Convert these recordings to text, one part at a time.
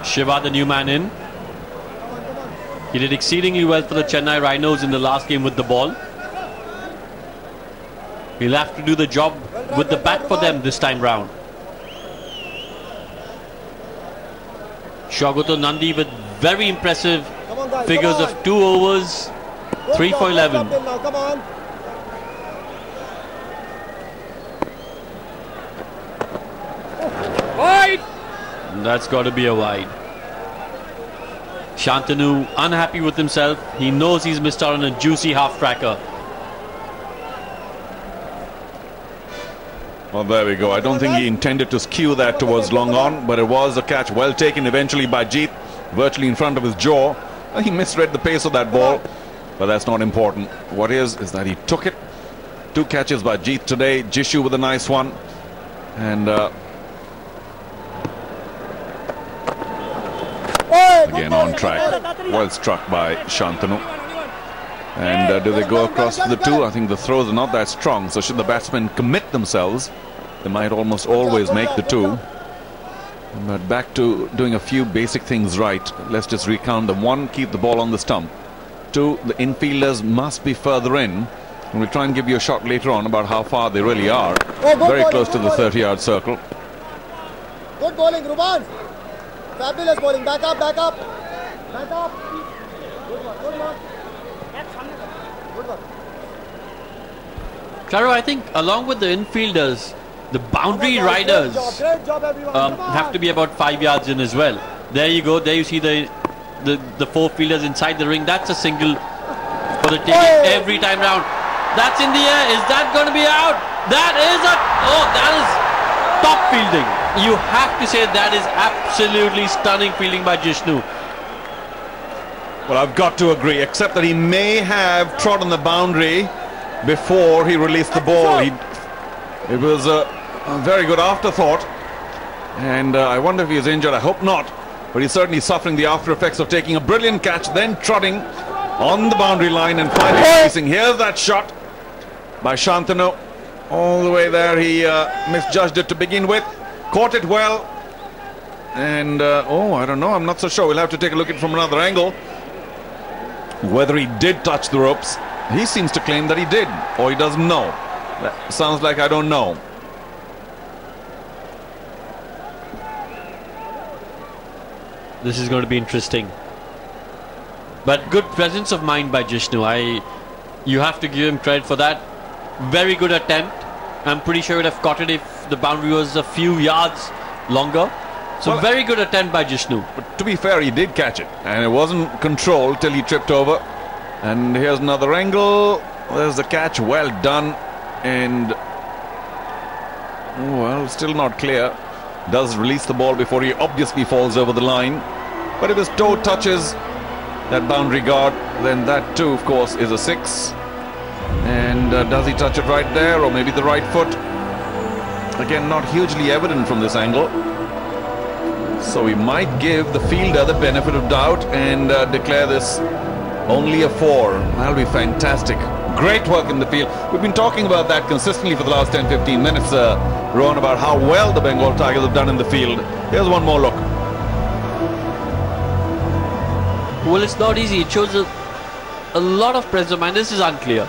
Shiva, the new man in. He did exceedingly well for the Chennai Rhinos in the last game with the ball. He'll have to do the job with the bat for them this time round. Shogoto Nandi with very impressive figures of 2 overs, 3 for 11. Wide! That's got to be a wide. Shantanu unhappy with himself. He knows he's missed out on a juicy half-tracker. Well, there we go. I don't think he intended to skew that towards long on, but it was a catch well taken eventually by Jeet, virtually in front of his jaw. He misread the pace of that ball, but that's not important. What is that he took it. 2 catches by Jeet today. Jishu with a nice one. And again on track. Well struck by Shantanu. And do they go across to the 2? I think the throws are not that strong. So should the batsmen commit themselves, they might almost always make the 2. But back to doing a few basic things right. Let's just recount them. 1, keep the ball on the stump. 2, the infielders must be further in. And we'll try and give you a shot later on about how far they really are. Very close to the 30-yard circle. Good bowling, Ruban. Fabulous bowling. Back up, back up. Back up. Good one, good one. Good one. Claro, I think along with the infielders, the boundary riders Great job, everyone. have to be about 5 yards in as well. There you go. There you see the 4 fielders inside the ring. That's a single for the taking every time round. That's in the air. Is that going to be out? That is top fielding. You have to say that is absolutely stunning fielding by Jishnu. Well, I've got to agree, except that he may have trod on the boundary before he released the ball. It was a very good afterthought, and I wonder if he's injured. I hope not, but he's certainly suffering the after effects of taking a brilliant catch, then trotting on the boundary line and finally releasing. Here's that shot by Shantanu. All the way there, he misjudged it to begin with, caught it well, and I don't know, I'm not so sure. We'll have to take a look at it from another angle. Whether he did touch the ropes, he seems to claim that he did, or he doesn't know. That sounds like I don't know. This is going to be interesting. But good presence of mind by Jishnu. You have to give him credit for that. Very good attempt. I'm pretty sure he would have caught it if the boundary was a few yards longer. So well, very good attempt by Jishnu. But to be fair, he did catch it, and it wasn't controlled till he tripped over. And here's another angle. There's the catch. Well done. And well, still not clear. Does release the ball before he obviously falls over the line. But if his toe touches that boundary guard, then that too, of course, is a 6. And does he touch it right there, or maybe the right foot? Again, not hugely evident from this angle. So we might give the fielder the benefit of doubt and declare this only a 4. That'll be fantastic. Great work in the field. We've been talking about that consistently for the last 10-15 minutes, Rohan, about how well the Bengal Tigers have done in the field. Here's one more look. Well, it's not easy. It shows a lot of presence of mind. This is unclear.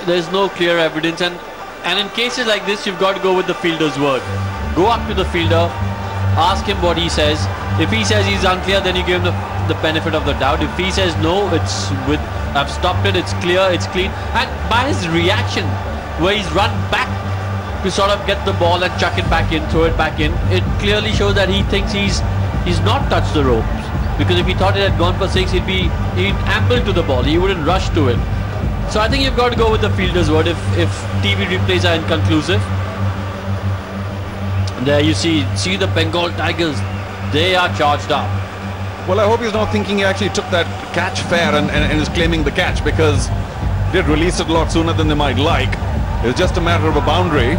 There's no clear evidence, and in cases like this, you've got to go with the fielder's word. Go up to the fielder, ask him what he says. If he says he's unclear, then you give him the benefit of the doubt. If he says no, it's with I've stopped it, it's clear, it's clean. And by his reaction, where he's run back to sort of get the ball and chuck it back in, throw it back in, it clearly shows that he thinks he's not touched the ropes. Because if he thought it had gone for 6, he'd amble to the ball. He wouldn't rush to it. So I think you've got to go with the fielder's word if TV replays are inconclusive. There you see the Bengal Tigers. They are charged up. Well, I hope he's not thinking he actually took that catch fair and is claiming the catch, because he did release it a lot sooner than they might like. It's just a matter of a boundary.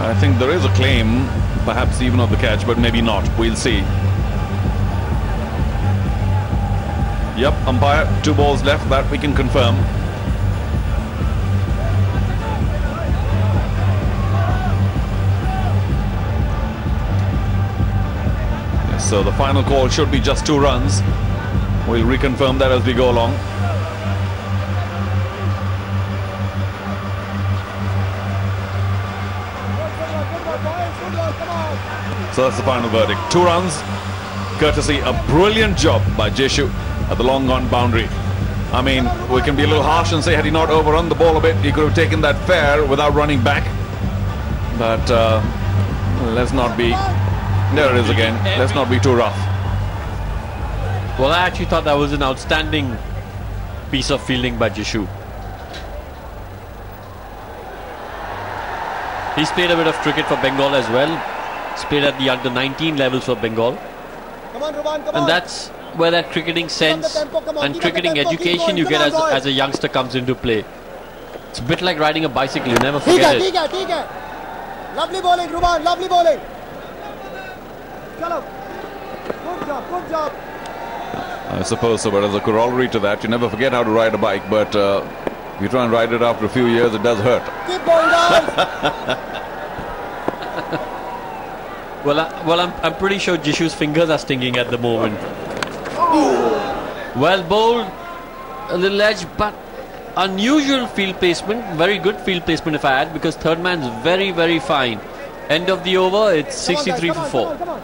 I think there is a claim, perhaps even of the catch, but maybe not. We'll see. Yep, umpire, 2 balls left, that we can confirm. Yes, so the final call should be just 2 runs. We'll reconfirm that as we go along. So that's the final verdict. 2 runs, courtesy a brilliant job by Jeshu at the long on boundary. I mean, we can be a little harsh and say had he not overrun the ball a bit, he could have taken that fair without running back. But let's not be... There it is again. Let's not be too rough. Well, I actually thought that was an outstanding piece of fielding by Jeshu. He's played a bit of cricket for Bengal as well. He's played at the under-19 levels for Bengal. Come on, Ruban, come on. And that's where that cricketing sense and cricketing education you get as a youngster comes into play. It's a bit like riding a bicycle, you never forget it. Lovely bowling, Ruban, lovely bowling. Chalo. Good job. I suppose so, but as a corollary to that, you never forget how to ride a bike, but if you try and ride it after a few years, it does hurt. Keep going, guys. Well, I'm pretty sure Jishu's fingers are stinging at the moment. Well bowled, a little edge, but unusual field placement. Very good field placement, if I add, because third man's very, very fine. End of the over, it's 63 for 4. Come on.